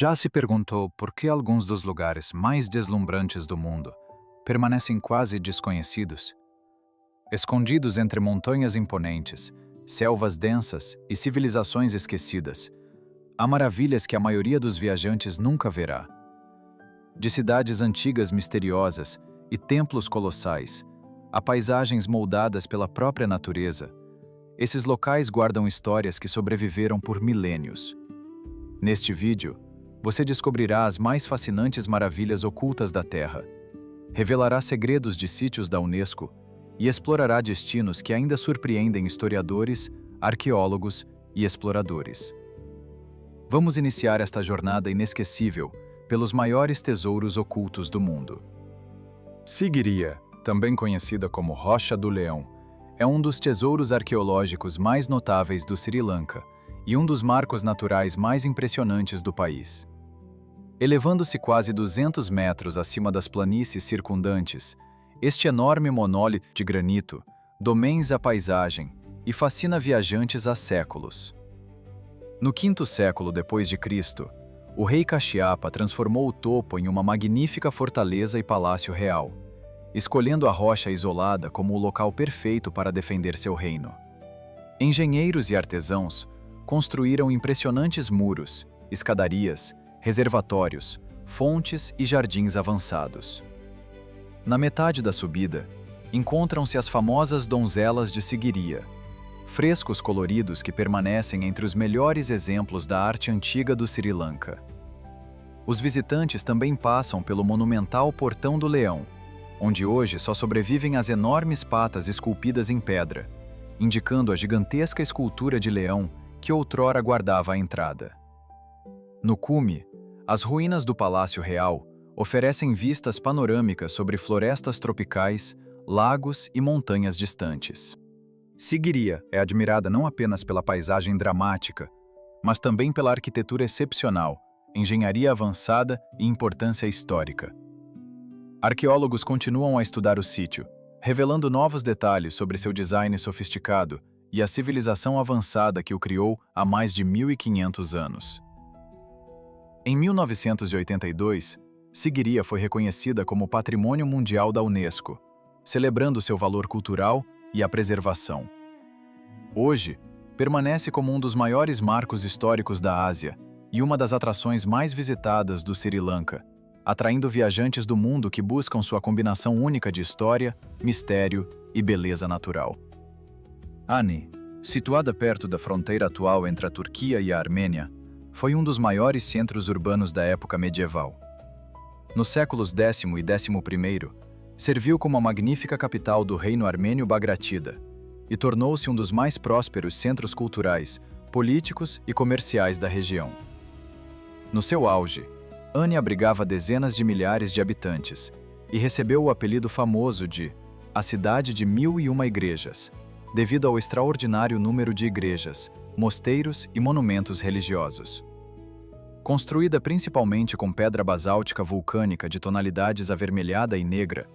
Já se perguntou por que alguns dos lugares mais deslumbrantes do mundo permanecem quase desconhecidos? Escondidos entre montanhas imponentes, selvas densas e civilizações esquecidas, há maravilhas que a maioria dos viajantes nunca verá. De cidades antigas misteriosas e templos colossais, a paisagens moldadas pela própria natureza, esses locais guardam histórias que sobreviveram por milênios. Neste vídeo, você descobrirá as mais fascinantes maravilhas ocultas da Terra, revelará segredos de sítios da Unesco e explorará destinos que ainda surpreendem historiadores, arqueólogos e exploradores. Vamos iniciar esta jornada inesquecível pelos maiores tesouros ocultos do mundo. Sigiriya, também conhecida como Rocha do Leão, é um dos tesouros arqueológicos mais notáveis do Sri Lanka e um dos marcos naturais mais impressionantes do país. Elevando-se quase 200 metros acima das planícies circundantes, este enorme monólito de granito domina a paisagem e fascina viajantes há séculos. No quinto século depois de Cristo, o rei Kashyapa transformou o topo em uma magnífica fortaleza e palácio real, escolhendo a rocha isolada como o local perfeito para defender seu reino. Engenheiros e artesãos construíram impressionantes muros, escadarias, reservatórios, fontes e jardins avançados. Na metade da subida, encontram-se as famosas donzelas de Sigiriya, frescos coloridos que permanecem entre os melhores exemplos da arte antiga do Sri Lanka. Os visitantes também passam pelo monumental Portão do Leão, onde hoje só sobrevivem as enormes patas esculpidas em pedra, indicando a gigantesca escultura de leão que outrora guardava a entrada. No cume, as ruínas do Palácio Real oferecem vistas panorâmicas sobre florestas tropicais, lagos e montanhas distantes. Sigiriya é admirada não apenas pela paisagem dramática, mas também pela arquitetura excepcional, engenharia avançada e importância histórica. Arqueólogos continuam a estudar o sítio, revelando novos detalhes sobre seu design sofisticado e a civilização avançada que o criou há mais de 1.500 anos. Em 1982, Sigiriya foi reconhecida como Patrimônio Mundial da Unesco, celebrando seu valor cultural e a preservação. Hoje, permanece como um dos maiores marcos históricos da Ásia e uma das atrações mais visitadas do Sri Lanka, atraindo viajantes do mundo que buscam sua combinação única de história, mistério e beleza natural. Ani, situada perto da fronteira atual entre a Turquia e a Armênia, foi um dos maiores centros urbanos da época medieval. Nos séculos X e XI, serviu como a magnífica capital do reino armênio Bagratida e tornou-se um dos mais prósperos centros culturais, políticos e comerciais da região. No seu auge, Ani abrigava dezenas de milhares de habitantes e recebeu o apelido famoso de a Cidade de 1001 Igrejas, devido ao extraordinário número de igrejas, mosteiros e monumentos religiosos. Construída principalmente com pedra basáltica vulcânica de tonalidades avermelhada e negra,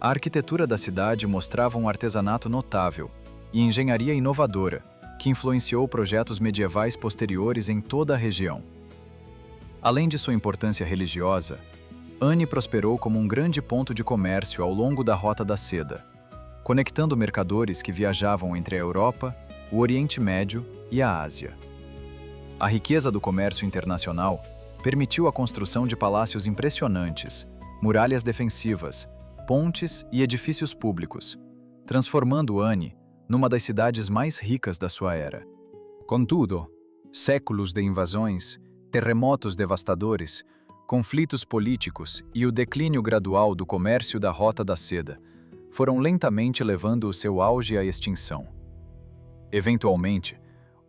a arquitetura da cidade mostrava um artesanato notável e engenharia inovadora, que influenciou projetos medievais posteriores em toda a região. Além de sua importância religiosa, Ani prosperou como um grande ponto de comércio ao longo da Rota da Seda, conectando mercadores que viajavam entre a Europa, o Oriente Médio e a Ásia. A riqueza do comércio internacional permitiu a construção de palácios impressionantes, muralhas defensivas, pontes e edifícios públicos, transformando Ani numa das cidades mais ricas da sua era. Contudo, séculos de invasões, terremotos devastadores, conflitos políticos e o declínio gradual do comércio da Rota da Seda foram lentamente levando o seu auge à extinção. Eventualmente,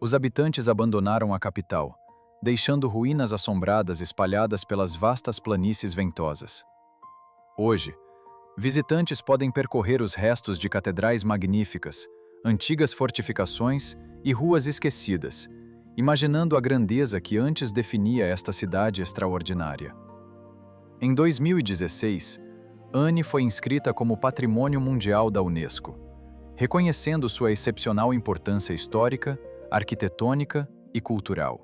os habitantes abandonaram a capital, deixando ruínas assombradas espalhadas pelas vastas planícies ventosas. Hoje, visitantes podem percorrer os restos de catedrais magníficas, antigas fortificações e ruas esquecidas, imaginando a grandeza que antes definia esta cidade extraordinária. Em 2016, Ani foi inscrita como Patrimônio Mundial da Unesco, reconhecendo sua excepcional importância histórica, arquitetônica e cultural.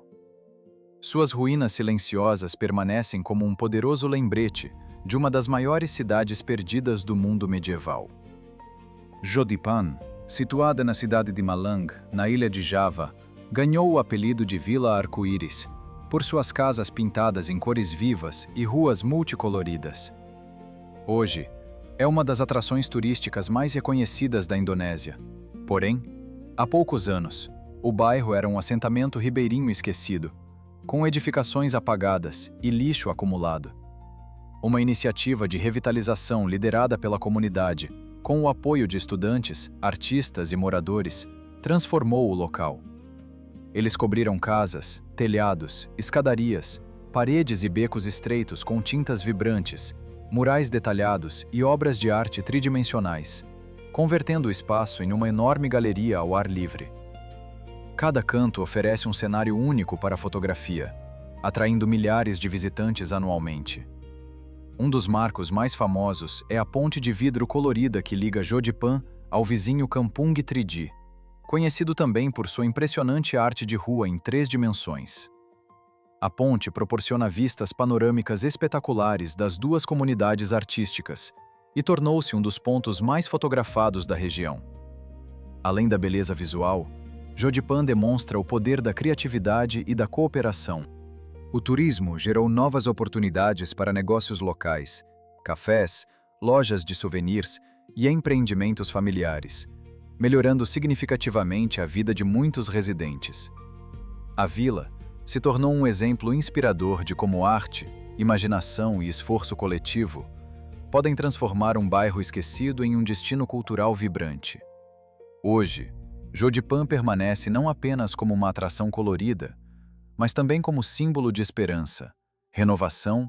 Suas ruínas silenciosas permanecem como um poderoso lembrete de uma das maiores cidades perdidas do mundo medieval. Jodipan, situada na cidade de Malang, na ilha de Java, ganhou o apelido de Vila Arco-Íris, por suas casas pintadas em cores vivas e ruas multicoloridas. Hoje, é uma das atrações turísticas mais reconhecidas da Indonésia. Porém, há poucos anos, o bairro era um assentamento ribeirinho esquecido, com edificações apagadas e lixo acumulado. Uma iniciativa de revitalização liderada pela comunidade, com o apoio de estudantes, artistas e moradores, transformou o local. Eles cobriram casas, telhados, escadarias, paredes e becos estreitos com tintas vibrantes, murais detalhados e obras de arte tridimensionais, convertendo o espaço em uma enorme galeria ao ar livre. Cada canto oferece um cenário único para a fotografia, atraindo milhares de visitantes anualmente. Um dos marcos mais famosos é a ponte de vidro colorida que liga Jodipan ao vizinho Kampung Tridi, conhecido também por sua impressionante arte de rua em 3 dimensões. A ponte proporciona vistas panorâmicas espetaculares das duas comunidades artísticas e tornou-se um dos pontos mais fotografados da região. Além da beleza visual, Jodipan demonstra o poder da criatividade e da cooperação. O turismo gerou novas oportunidades para negócios locais, cafés, lojas de souvenirs e empreendimentos familiares, melhorando significativamente a vida de muitos residentes. A vila se tornou um exemplo inspirador de como arte, imaginação e esforço coletivo podem transformar um bairro esquecido em um destino cultural vibrante. Hoje, Jodipan permanece não apenas como uma atração colorida, mas também como símbolo de esperança, renovação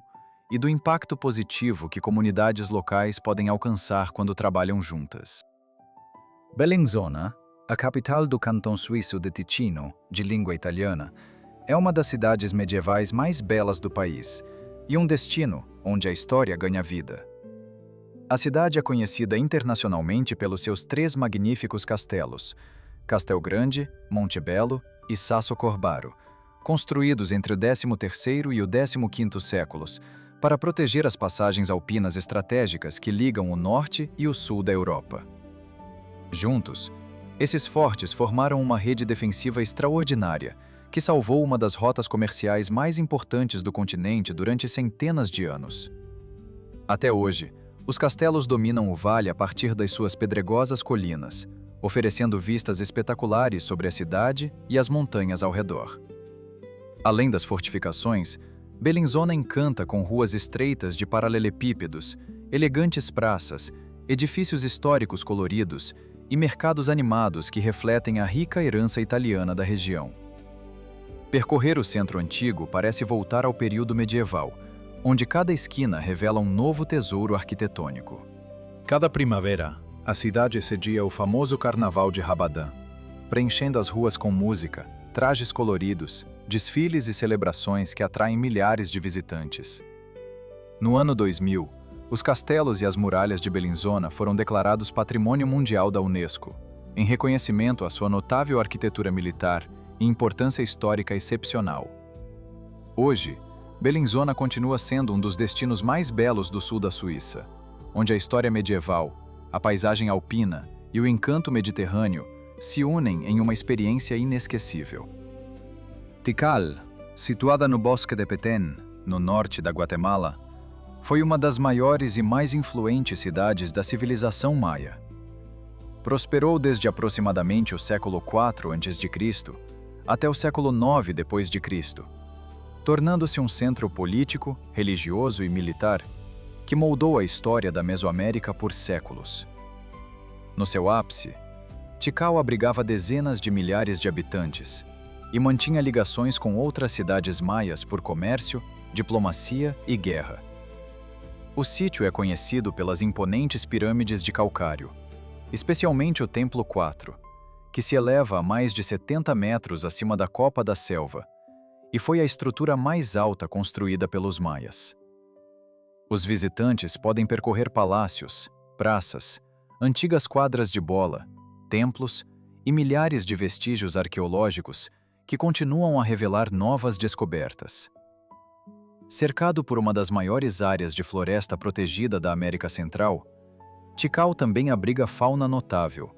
e do impacto positivo que comunidades locais podem alcançar quando trabalham juntas. Bellinzona, a capital do cantão suíço de Ticino, de língua italiana, é uma das cidades medievais mais belas do país e um destino onde a história ganha vida. A cidade é conhecida internacionalmente pelos seus 3 magníficos castelos, Castel Grande, Monte Belo e Sasso Corbaro, construídos entre o 13º e o 15º séculos, para proteger as passagens alpinas estratégicas que ligam o norte e o sul da Europa. Juntos, esses fortes formaram uma rede defensiva extraordinária, que salvou uma das rotas comerciais mais importantes do continente durante centenas de anos. Até hoje, os castelos dominam o vale a partir das suas pedregosas colinas, oferecendo vistas espetaculares sobre a cidade e as montanhas ao redor. Além das fortificações, Bellinzona encanta com ruas estreitas de paralelepípedos, elegantes praças, edifícios históricos coloridos e mercados animados que refletem a rica herança italiana da região. Percorrer o centro antigo parece voltar ao período medieval, onde cada esquina revela um novo tesouro arquitetônico. Cada primavera, a cidade cedia o famoso Carnaval de Rabadan, preenchendo as ruas com música, trajes coloridos, desfiles e celebrações que atraem milhares de visitantes. No ano 2000, os castelos e as muralhas de Bellinzona foram declarados Patrimônio Mundial da Unesco, em reconhecimento à sua notável arquitetura militar e importância histórica excepcional. Hoje, Bellinzona continua sendo um dos destinos mais belos do sul da Suíça, onde a história medieval, a paisagem alpina e o encanto mediterrâneo se unem em uma experiência inesquecível. Tikal, situada no Bosque de Petén, no norte da Guatemala, foi uma das maiores e mais influentes cidades da civilização maia. Prosperou desde aproximadamente o século IV a.C. até o século IX d.C., tornando-se um centro político, religioso e militar que moldou a história da Mesoamérica por séculos. No seu ápice, Tikal abrigava dezenas de milhares de habitantes e mantinha ligações com outras cidades maias por comércio, diplomacia e guerra. O sítio é conhecido pelas imponentes pirâmides de calcário, especialmente o Templo 4, que se eleva a mais de 70 metros acima da copa da selva, e foi a estrutura mais alta construída pelos maias. Os visitantes podem percorrer palácios, praças, antigas quadras de bola, templos e milhares de vestígios arqueológicos que continuam a revelar novas descobertas. Cercado por uma das maiores áreas de floresta protegida da América Central, Tikal também abriga fauna notável,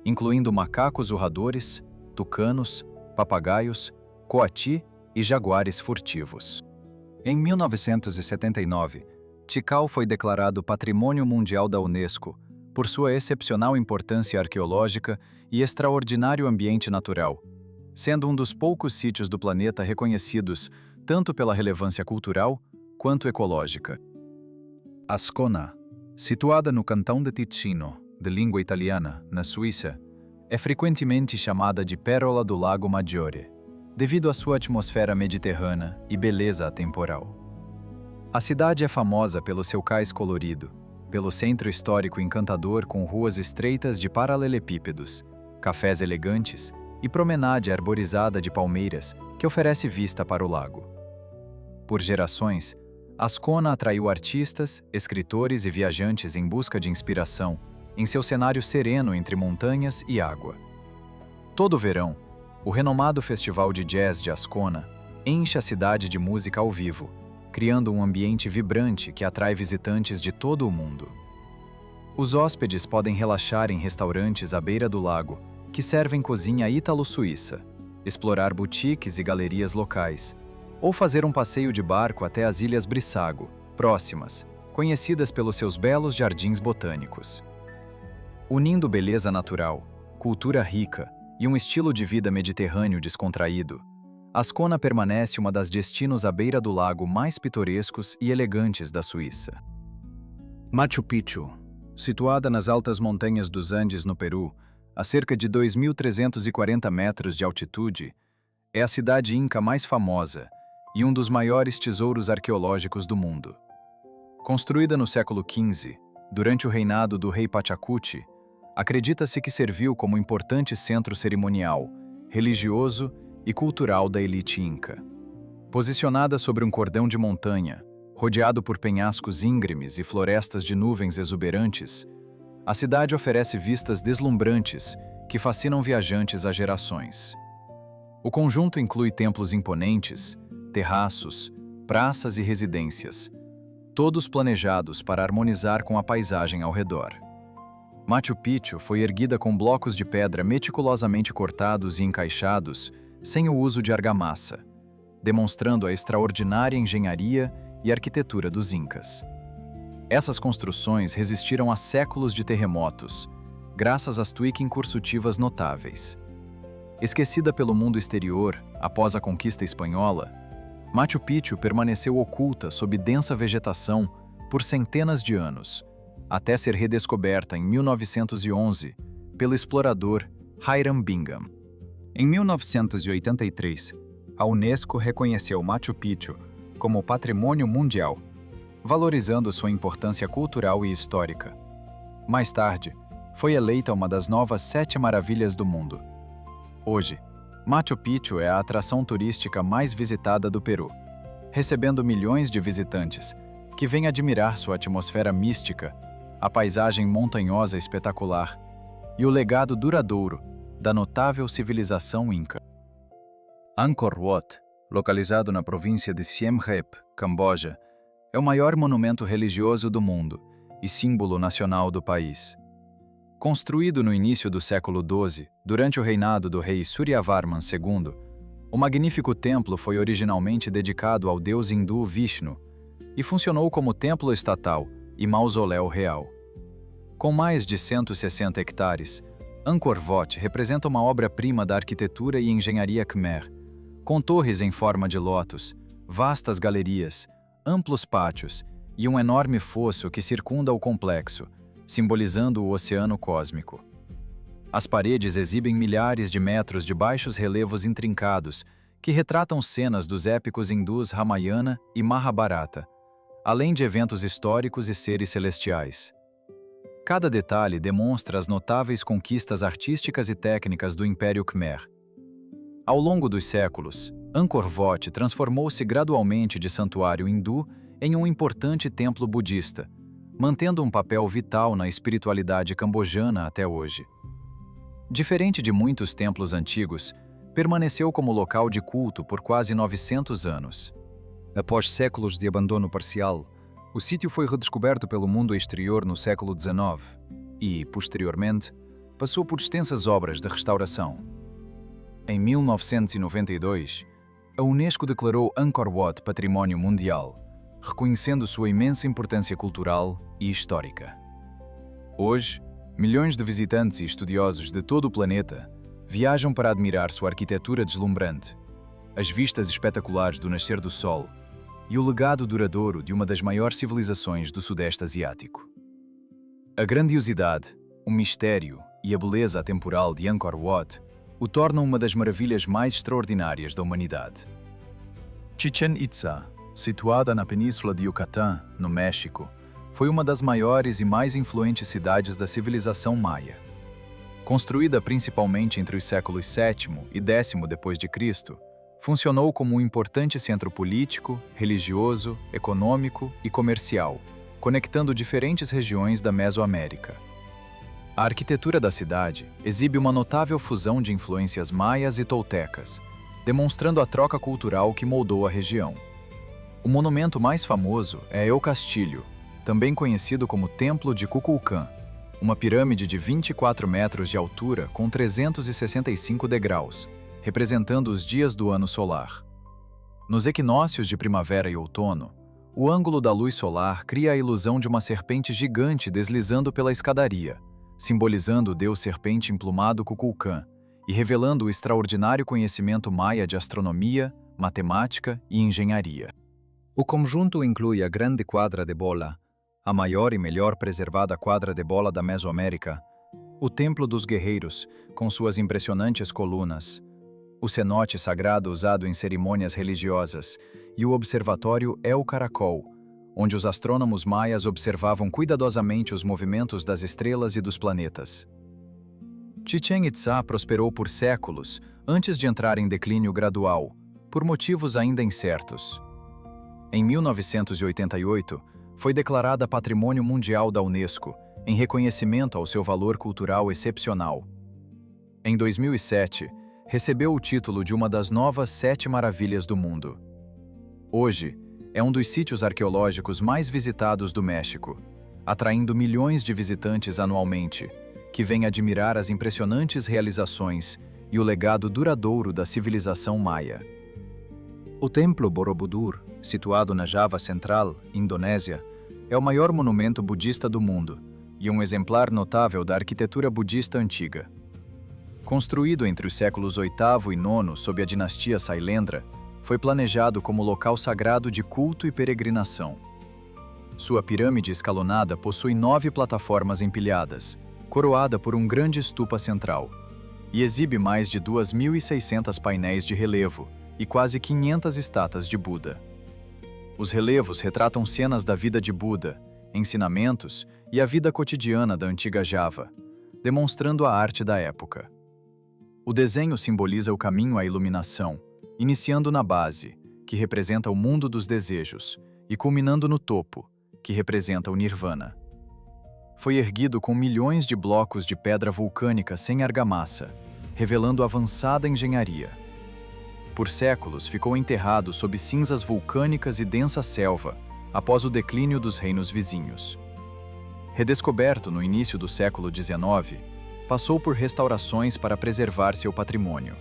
incluindo macacos urradores, tucanos, papagaios, coati e jaguares furtivos. Em 1979, Tikal foi declarado Patrimônio Mundial da Unesco por sua excepcional importância arqueológica e extraordinário ambiente natural, sendo um dos poucos sítios do planeta reconhecidos tanto pela relevância cultural quanto ecológica. Ascona, situada no cantão de Ticino, de língua italiana, na Suíça, é frequentemente chamada de Pérola do Lago Maggiore, devido à sua atmosfera mediterrânea e beleza atemporal. A cidade é famosa pelo seu cais colorido, pelo centro histórico encantador com ruas estreitas de paralelepípedos, cafés elegantes e promenade arborizada de palmeiras que oferece vista para o lago. Por gerações, Ascona atraiu artistas, escritores e viajantes em busca de inspiração em seu cenário sereno entre montanhas e água. Todo verão, o renomado Festival de Jazz de Ascona enche a cidade de música ao vivo, criando um ambiente vibrante que atrai visitantes de todo o mundo. Os hóspedes podem relaxar em restaurantes à beira do lago, que servem cozinha ítalo-suíça, explorar boutiques e galerias locais, ou fazer um passeio de barco até as Ilhas Brissago, próximas, conhecidas pelos seus belos jardins botânicos. Unindo beleza natural, cultura rica e um estilo de vida mediterrâneo descontraído, Ascona permanece uma das destinos à beira do lago mais pitorescos e elegantes da Suíça. Machu Picchu, situada nas altas montanhas dos Andes no Peru, a cerca de 2.340 metros de altitude, é a cidade inca mais famosa e um dos maiores tesouros arqueológicos do mundo. Construída no século XV, durante o reinado do rei Pachacuti, acredita-se que serviu como importante centro cerimonial, religioso e cultural da elite inca. Posicionada sobre um cordão de montanha, rodeado por penhascos íngremes e florestas de nuvens exuberantes, a cidade oferece vistas deslumbrantes que fascinam viajantes há gerações. O conjunto inclui templos imponentes, terraços, praças e residências, todos planejados para harmonizar com a paisagem ao redor. Machu Picchu foi erguida com blocos de pedra meticulosamente cortados e encaixados, sem o uso de argamassa, demonstrando a extraordinária engenharia e arquitetura dos incas. Essas construções resistiram a séculos de terremotos, graças às tuiquim cursutivas notáveis. Esquecida pelo mundo exterior após a conquista espanhola, Machu Picchu permaneceu oculta sob densa vegetação por centenas de anos, até ser redescoberta em 1911 pelo explorador Hiram Bingham. Em 1983, a Unesco reconheceu Machu Picchu como Patrimônio Mundial, valorizando sua importância cultural e histórica. Mais tarde, foi eleita uma das novas 7 maravilhas do mundo. Hoje, Machu Picchu é a atração turística mais visitada do Peru, recebendo milhões de visitantes que vêm admirar sua atmosfera mística, a paisagem montanhosa espetacular e o legado duradouro da notável civilização inca. Angkor Wat, localizado na província de Siem Reap, Camboja, é o maior monumento religioso do mundo e símbolo nacional do país. Construído no início do século XII, durante o reinado do rei Suryavarman II, o magnífico templo foi originalmente dedicado ao deus hindu Vishnu e funcionou como templo estatal e mausoléu real. Com mais de 160 hectares, Angkor Wat representa uma obra-prima da arquitetura e engenharia Khmer, com torres em forma de lótus, vastas galerias, amplos pátios e um enorme fosso que circunda o complexo, simbolizando o oceano cósmico. As paredes exibem milhares de metros de baixos relevos intrincados que retratam cenas dos épicos hindus Ramayana e Mahabharata, além de eventos históricos e seres celestiais. Cada detalhe demonstra as notáveis conquistas artísticas e técnicas do Império Khmer. Ao longo dos séculos, Angkor Wat transformou-se gradualmente de santuário hindu em um importante templo budista, mantendo um papel vital na espiritualidade cambojana até hoje. Diferente de muitos templos antigos, permaneceu como local de culto por quase 900 anos. Após séculos de abandono parcial, o sítio foi redescoberto pelo mundo exterior no século XIX e, posteriormente, passou por extensas obras de restauração. Em 1992, a Unesco declarou Angkor Wat Património Mundial, reconhecendo sua imensa importância cultural e histórica. Hoje, milhões de visitantes e estudiosos de todo o planeta viajam para admirar sua arquitetura deslumbrante, as vistas espetaculares do nascer do sol e o legado duradouro de uma das maiores civilizações do Sudeste Asiático. A grandiosidade, o mistério e a beleza atemporal de Angkor Wat o tornam uma das maravilhas mais extraordinárias da humanidade. Chichén Itzá, situada na Península de Yucatán, no México, foi uma das maiores e mais influentes cidades da civilização maia. Construída principalmente entre os séculos VII e X d.C., funcionou como um importante centro político, religioso, econômico e comercial, conectando diferentes regiões da Mesoamérica. A arquitetura da cidade exibe uma notável fusão de influências maias e toltecas, demonstrando a troca cultural que moldou a região. O monumento mais famoso é El Castillo, também conhecido como Templo de Kukulcán, uma pirâmide de 24 metros de altura com 365 degraus, representando os dias do ano solar. Nos equinócios de primavera e outono, o ângulo da luz solar cria a ilusão de uma serpente gigante deslizando pela escadaria, simbolizando o deus serpente emplumado Kukulcán e revelando o extraordinário conhecimento maia de astronomia, matemática e engenharia. O conjunto inclui a Grande Quadra de Bola, a maior e melhor preservada quadra de bola da Mesoamérica, o Templo dos Guerreiros, com suas impressionantes colunas, o cenote sagrado usado em cerimônias religiosas e o observatório El Caracol, onde os astrônomos maias observavam cuidadosamente os movimentos das estrelas e dos planetas. Chichén Itzá prosperou por séculos antes de entrar em declínio gradual, por motivos ainda incertos. Em 1988, foi declarada Patrimônio Mundial da Unesco, em reconhecimento ao seu valor cultural excepcional. Em 2007, recebeu o título de uma das novas 7 maravilhas do mundo. Hoje, é um dos sítios arqueológicos mais visitados do México, atraindo milhões de visitantes anualmente, que vêm admirar as impressionantes realizações e o legado duradouro da civilização maia. O Templo Borobudur, situado na Java Central, Indonésia, é o maior monumento budista do mundo e um exemplar notável da arquitetura budista antiga. Construído entre os séculos VIII e IX sob a dinastia Sailendra, foi planejado como local sagrado de culto e peregrinação. Sua pirâmide escalonada possui 9 plataformas empilhadas, coroada por um grande estupa central, e exibe mais de 2.600 painéis de relevo e quase 500 estátuas de Buda. Os relevos retratam cenas da vida de Buda, ensinamentos e a vida cotidiana da antiga Java, demonstrando a arte da época. O desenho simboliza o caminho à iluminação, iniciando na base, que representa o mundo dos desejos, e culminando no topo, que representa o Nirvana. Foi erguido com milhões de blocos de pedra vulcânica sem argamassa, revelando avançada engenharia. Por séculos ficou enterrado sob cinzas vulcânicas e densa selva, após o declínio dos reinos vizinhos. Redescoberto no início do século XIX, passou por restaurações para preservar seu patrimônio.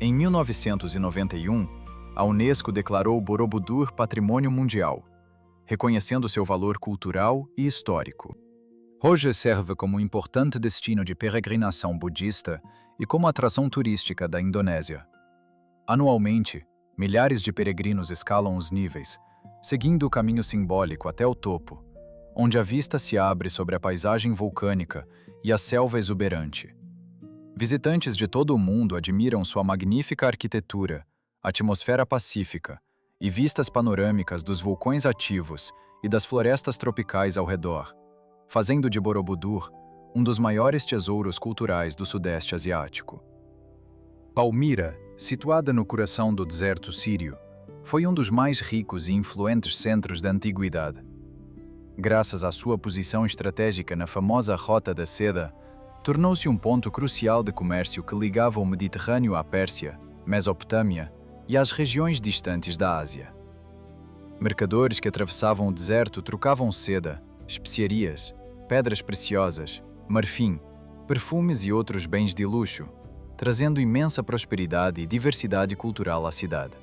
Em 1991, a Unesco declarou Borobudur Patrimônio Mundial, reconhecendo seu valor cultural e histórico. Hoje serve como importante destino de peregrinação budista e como atração turística da Indonésia. Anualmente, milhares de peregrinos escalam os níveis, seguindo o caminho simbólico até o topo, onde a vista se abre sobre a paisagem vulcânica e a selva exuberante. Visitantes de todo o mundo admiram sua magnífica arquitetura, atmosfera pacífica e vistas panorâmicas dos vulcões ativos e das florestas tropicais ao redor, fazendo de Borobudur um dos maiores tesouros culturais do Sudeste Asiático. Palmira, situada no coração do deserto sírio, foi um dos mais ricos e influentes centros da antiguidade. Graças à sua posição estratégica na famosa Rota da Seda, tornou-se um ponto crucial de comércio que ligava o Mediterrâneo à Pérsia, Mesopotâmia e às regiões distantes da Ásia. Mercadores que atravessavam o deserto trocavam seda, especiarias, pedras preciosas, marfim, perfumes e outros bens de luxo, trazendo imensa prosperidade e diversidade cultural à cidade.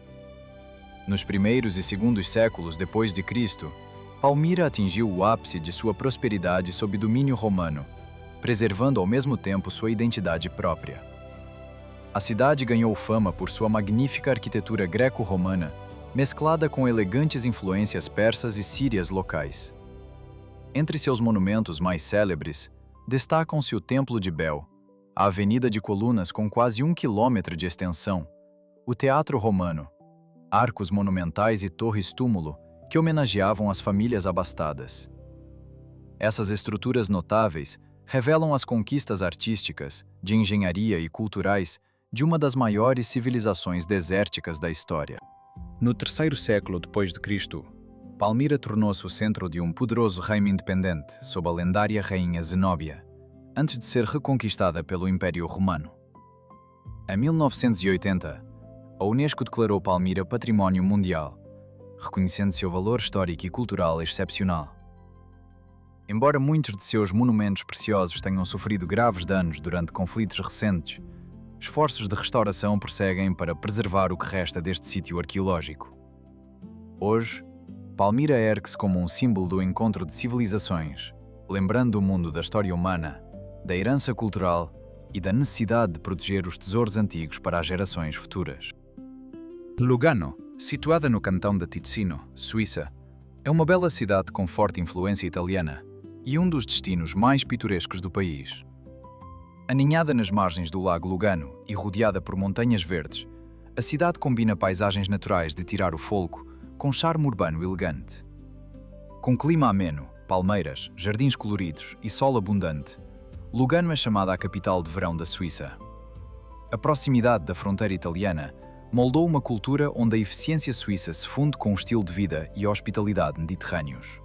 Nos primeiros e segundos séculos depois de Cristo, Palmira atingiu o ápice de sua prosperidade sob domínio romano, preservando ao mesmo tempo sua identidade própria. A cidade ganhou fama por sua magnífica arquitetura greco-romana, mesclada com elegantes influências persas e sírias locais. Entre seus monumentos mais célebres, destacam-se o Templo de Bel, a Avenida de Colunas com quase 1 quilômetro de extensão, o Teatro Romano, arcos monumentais e torres-túmulo que homenageavam as famílias abastadas. Essas estruturas notáveis revelam as conquistas artísticas, de engenharia e culturais de uma das maiores civilizações desérticas da história. No terceiro século depois de Cristo, Palmira tornou-se o centro de um poderoso reino independente sob a lendária rainha Zenóbia, antes de ser reconquistada pelo Império Romano. Em 1980, a Unesco declarou Palmira Património Mundial, reconhecendo seu valor histórico e cultural excepcional. Embora muitos de seus monumentos preciosos tenham sofrido graves danos durante conflitos recentes, esforços de restauração prosseguem para preservar o que resta deste sítio arqueológico. Hoje, Palmira ergue-se como um símbolo do encontro de civilizações, lembrando o mundo da história humana, da herança cultural e da necessidade de proteger os tesouros antigos para as gerações futuras. Lugano, situada no cantão de Ticino, Suíça, é uma bela cidade com forte influência italiana e um dos destinos mais pitorescos do país. Aninhada nas margens do lago Lugano e rodeada por montanhas verdes, a cidade combina paisagens naturais de tirar o fôlego com charme urbano elegante. Com clima ameno, palmeiras, jardins coloridos e sol abundante, Lugano é chamada a capital de verão da Suíça. A proximidade da fronteira italiana moldou uma cultura onde a eficiência suíça se funde com o estilo de vida e a hospitalidade mediterrâneos.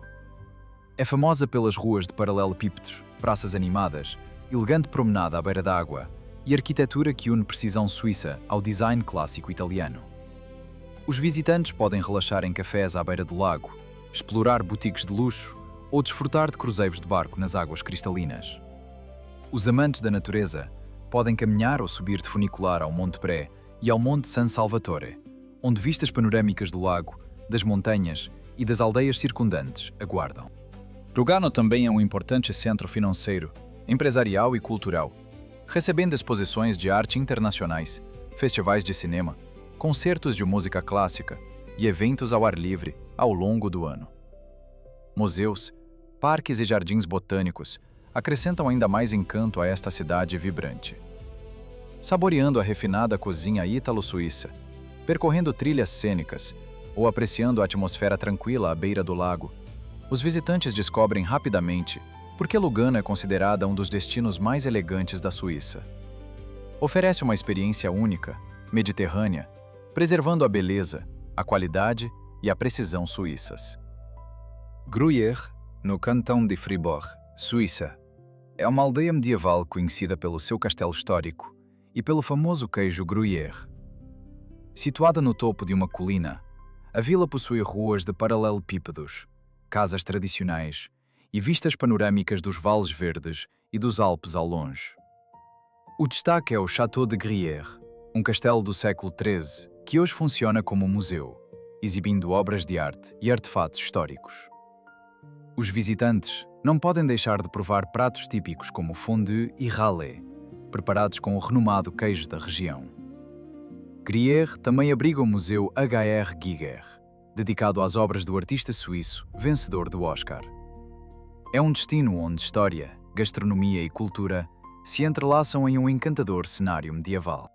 É famosa pelas ruas de paralelepípedos, praças animadas, elegante promenada à beira d'água e arquitetura que une precisão suíça ao design clássico italiano. Os visitantes podem relaxar em cafés à beira do lago, explorar boutiques de luxo ou desfrutar de cruzeiros de barco nas águas cristalinas. Os amantes da natureza podem caminhar ou subir de funicular ao Monte Pré e ao Monte San Salvatore, onde vistas panorâmicas do lago, das montanhas e das aldeias circundantes aguardam. Lugano também é um importante centro financeiro, empresarial e cultural, recebendo exposições de arte internacionais, festivais de cinema, concertos de música clássica e eventos ao ar livre ao longo do ano. Museus, parques e jardins botânicos acrescentam ainda mais encanto a esta cidade vibrante. Saboreando a refinada cozinha ítalo-suíça, percorrendo trilhas cênicas ou apreciando a atmosfera tranquila à beira do lago, os visitantes descobrem rapidamente por que Lugano é considerada um dos destinos mais elegantes da Suíça. Oferece uma experiência única, mediterrânea, preservando a beleza, a qualidade e a precisão suíças. Gruyère, no cantão de Fribourg, Suíça, é uma aldeia medieval conhecida pelo seu castelo histórico e pelo famoso queijo Gruyère. Situada no topo de uma colina, a vila possui ruas de paralelepípedos, casas tradicionais e vistas panorâmicas dos vales verdes e dos Alpes ao longe. O destaque é o Château de Gruyère, um castelo do século XIII que hoje funciona como museu, exibindo obras de arte e artefatos históricos. Os visitantes não podem deixar de provar pratos típicos como fondue e râlé, preparados com o renomado queijo da região. Gruyère também abriga o Museu H.R. Giger, dedicado às obras do artista suíço vencedor do Oscar. É um destino onde história, gastronomia e cultura se entrelaçam em um encantador cenário medieval.